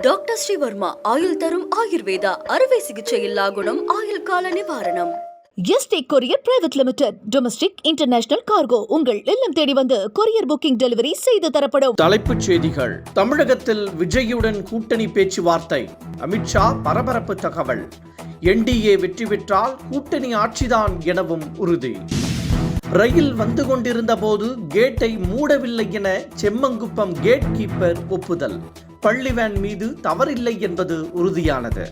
Doctor Sreevarma ஆயுள் தரும் ஆயுர்வேதா அறுவை சிகிச்சையில்லா குணம் ஆயுள் கால நிவாரணம். Yesterday courier private limited. Domestic international cargo உங்கள் இல்லம் தேடி வந்து கொரியர் புக்கிங் டெலிவரி செய்து தரப்படும். தலைப்புச் செய்திகள். தமிழகத்தில் விஜயுடன் கூட்டணி பேச்சுவார்த்தை. அமித்ஷா பரபரப்பு தகவல். என்டிஏ வெற்றி பெற்றால் கூட்டணி ஆட்சிதான் எனவும் உறுதி. ரயில் வந்து கொண்டிருந்த போது கேட்டை மூடவில்லை என செம்மங்குப்பம் கேட் கீப்பர் ஒப்புதல். பள்ளி வேன் மீது தவறில்லை என்பது உறுதியானது.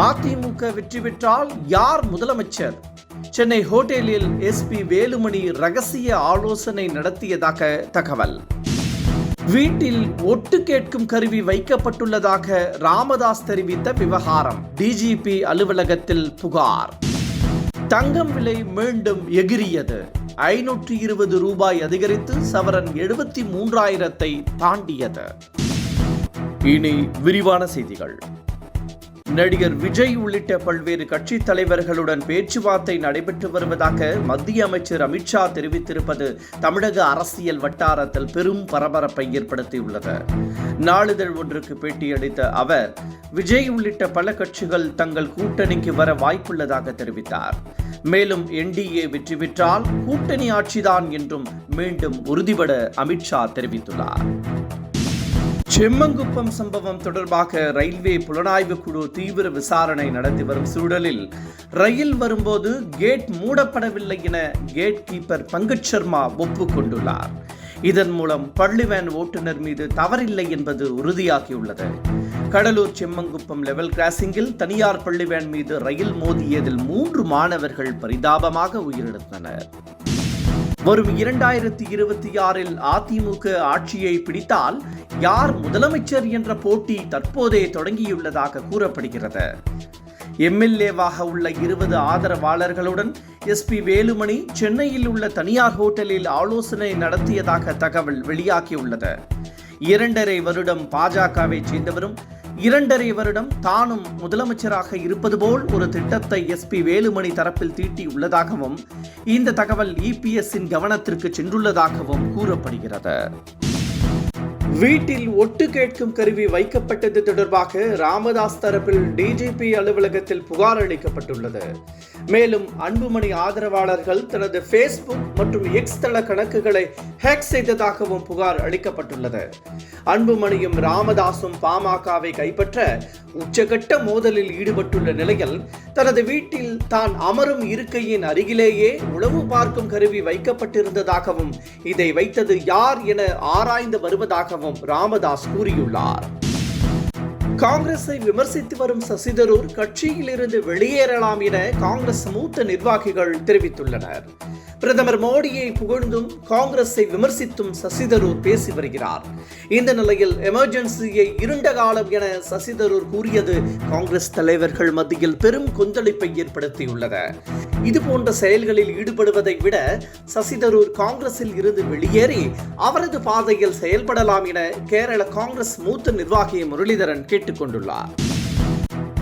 அதிமுக வெற்றி பெற்றால் யார் முதலமைச்சர்? சென்னை ஹோட்டலில் எஸ்பி வேலுமணி ரகசிய ஆலோசனை நடத்தியதாக தகவல். வீட்டில் ஒட்டு கேட்கும் கருவி வைக்கப்பட்டுள்ளதாக ராமதாஸ் தெரிவித்த விவகாரம். டிஜிபி அலுவலகத்தில் புகார். தங்கம் விலை மீண்டும் எகிரியது. 520 ரூபாய் அதிகரித்து சவரன் 73,000 தாண்டியது. இனி விரிவான செய்திகள். நடிகர் விஜய் உள்ளிட்ட பல்வேறு கட்சி தலைவர்களுடன் பேச்சுவார்த்தை நடைபெற்று வருவதாக மத்திய அமைச்சர் அமித்ஷா தெரிவித்திருப்பது தமிழக அரசியல் வட்டாரத்தில் பெரும் பரபரப்பை ஏற்படுத்தியுள்ளது. நாளிதழ் ஒன்றுக்கு பேட்டியளித்த அவர், விஜய் உள்ளிட்ட பல கட்சிகள் தங்கள் கூட்டணிக்கு வர வாய்ப்புள்ளதாக தெரிவித்தார். மேலும் என்டிஏ வெற்றி பெற்றால் கூட்டணி ஆட்சிதான் என்றும் மீண்டும் உறுதிபட அமித்ஷா தெரிவித்துள்ளார். செம்மங்குப்பம் சம்பவம் தொடர்பாக ரயில்வே புலனாய்வு குழு தீவிர விசாரணை நடத்தி வரும் சூழலில் ரயில் வரும்போது கேட் மூடப்படவில்லை என கேட் கீப்பர் பங்கஜ் சர்மா ஒப்புக்கொண்டுள்ளார். இதன் மூலம் பள்ளி வேன் ஓட்டுநர் மீது தவறில்லை என்பது உறுதியாகியுள்ளது. கடலூர் செம்மங்குப்பம் லெவல் கிராசிங்கில் தனியார் பள்ளி வேன் மீது ரயில் மோதியதில் 3 மாணவர்கள் பரிதாபமாக உயிரிழந்தனர். வரும் 2026 அதிமுக ஆட்சியை பிடித்தால் யார் முதலமைச்சர் என்ற போட்டி தற்போதே தொடங்கியுள்ளதாக கூறப்படுகிறது. எம்எல்ஏவாக உள்ள 20 ஆதரவாளர்களுடன் எஸ்பி வேலுமணி சென்னையில் உள்ள தனியார் ஹோட்டலில் ஆலோசனை நடத்தியதாக தகவல் வெளியாகியுள்ளது. 2.5 வருடம் பாஜகவை சேர்ந்தவரும் 2.5 வருடம் தானும் முதலமைச்சராக இருப்பது போல் ஒரு திட்டத்தை எஸ்பி வேலுமணி தரப்பில் தீட்டியுள்ளதாகவும் இந்த தகவல் இபிஎஸ்ஸின் கவனத்திற்கு சென்றுள்ளதாகவும் கூறப்படுகிறது. வீட்டில் ஒட்டு கேட்கும் கருவி வைக்கப்பட்டது தொடர்பாக ராமதாஸ் தரப்பில் டிஜிபி அலுவலகத்தில் புகார் அளிக்கப்பட்டுள்ளது. மேலும் அன்புமணி ஆதரவாளர்கள் தனது ஃபேஸ்புக் மற்றும் எக்ஸ் தள கணக்குகளை ஹேக் செய்ததாகவும் புகார் அளிக்கப்பட்டுள்ளது. அன்புமணியும் ராமதாசும் பாமகவை கைப்பற்ற உச்சகட்ட மோதலில் ஈடுபட்டுள்ள நிலையில் தனது வீட்டில் தான் அமரும் இருக்கையின் அருகிலேயே உளவு பார்க்கும் கருவி வைக்கப்பட்டிருந்ததாகவும் இதை வைத்தது யார் என ஆராய்ந்து வருவதாகவும் ராமதாஸ் கூறியுள்ளார். காங்கிரஸை விமர்சித்து வரும் சசிதரூர் கட்சியில் இருந்து வெளியேறலாம் என காங்கிரஸ் மூத்த நிர்வாகிகள் தெரிவித்துள்ளனர். பிரதமர் மோடியை புகழ்ந்தும் காங்கிரஸை விமர்சித்தும் சசிதரூர் பேசி வருகிறார். இந்த நிலையில் எமர்ஜென்சியை இருண்ட காலம் என சசிதரூர் கூறியது காங்கிரஸ் தலைவர்கள் மத்தியில் பெரும் கொந்தளிப்பை ஏற்படுத்தியுள்ளது. இதுபோன்ற செயல்களில் ஈடுபடுவதை விட சசிதரூர் காங்கிரஸில் இருந்து வெளியேறி அவரது பாதையில் செயல்படலாம் என கேரள காங்கிரஸ் மூத்த நிர்வாகி முரளிதரன் கேட்டுக்கொண்டுள்ளார்.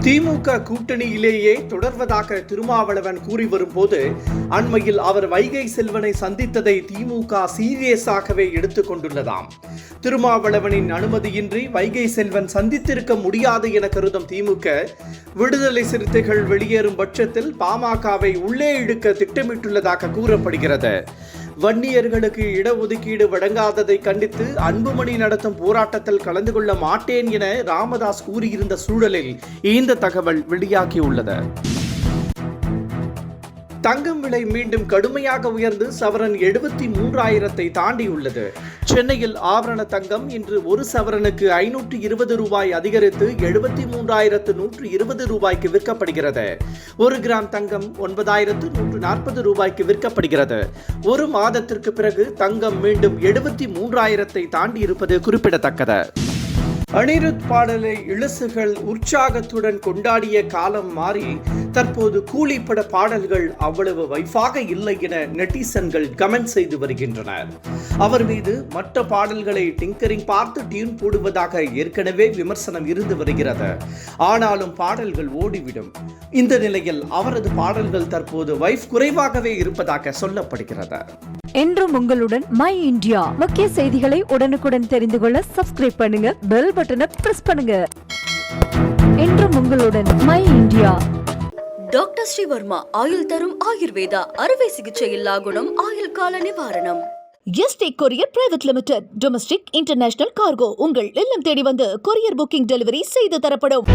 திமுக கூட்டணியிலேயே தொடர்வதாக திருமாவளவன் கூறி வரும்போது அண்மையில் அவர் வைகை செல்வனை சந்தித்ததை திமுக சீரியஸாகவே எடுத்துக் கொண்டுள்ளதாம். திருமாவளவனின் அனுமதியின்றி வைகை செல்வன் சந்தித்திருக்க முடியாது என கருதும் திமுக விடுதலை சிறுத்தைகள் வெளியேறும் பட்சத்தில் பாமகவை உள்ளே இழுக்க திட்டமிட்டுள்ளதாக கூறப்படுகிறது. வன்னியர்களுக்கு இடஒதுக்கீடு வழங்காததை கண்டித்து அன்புமணி நடத்தும் போராட்டத்தில் கலந்து கொள்ள மாட்டேன் என ராமதாஸ் கூறியிருந்த சூழலில் இந்த தகவல் வெளியாகியுள்ளது. தங்கம் விலை மீண்டும் கடுமையாக உயர்ந்து சவரன் 73,000 தாண்டியுள்ளது. சென்னையில் ஆபரண தங்கம் இன்று ஒரு சவரனுக்கு 520 ரூபாய் அதிகரித்து 73,120 ரூபாய்க்கு விற்கப்படுகிறது. 1 கிராம் தங்கம் 9,140 ரூபாய்க்கு விற்கப்படுகிறது. ஒரு மாதத்திற்கு பிறகு தங்கம் மீண்டும் 73,000 தாண்டி இருப்பது குறிப்பிடத்தக்கது. அனிருத் பாடலை இளசுகள் உற்சாகத்துடன் கொண்டாடிய காலம் மாறி தற்போது கூலி பட பாடல்கள் அவ்வளவு வைஃபாக இல்லை என நெட்டிசன்கள் கமெண்ட் செய்து வருகின்றனர். அவர் மீது மற்ற பாடல்களை டிங்கரிங் பார்த்து டியூன் போடுவதாக ஏற்கனவே விமர்சனம் இருந்து வருகிறது. ஆனாலும் பாடல்கள் ஓடிவிடும். இந்த நிலையில் அவரது பாடல்கள் தற்போது வைஃப் குறைவாகவே இருப்பதாக சொல்லப்படுகிறது. என்றும் உங்களுடன் மை இந்தியா. முக்கிய செய்திகளை உடனுக்குடன் தெரிந்து கொள்ள சப்ஸ்கிரைப் பண்ணுங்க, பெல் பட்டனை பிரஸ் பண்ணுங்க. என்றும் உங்களுடன் மை இந்தியா. டாக்டர் ஸ்ரீவர்மா ஆயுள் தரும் ஆயுர்வேதா அறுவை சிகிச்சை இல்லா குணம் ஆயுள் கால நிவாரணம். Yesterday courier private limited domestic international cargo உங்கள் இல்லம் தேடி வந்து கொரியர் புக்கிங் டெலிவரி செய்து தரப்படும்.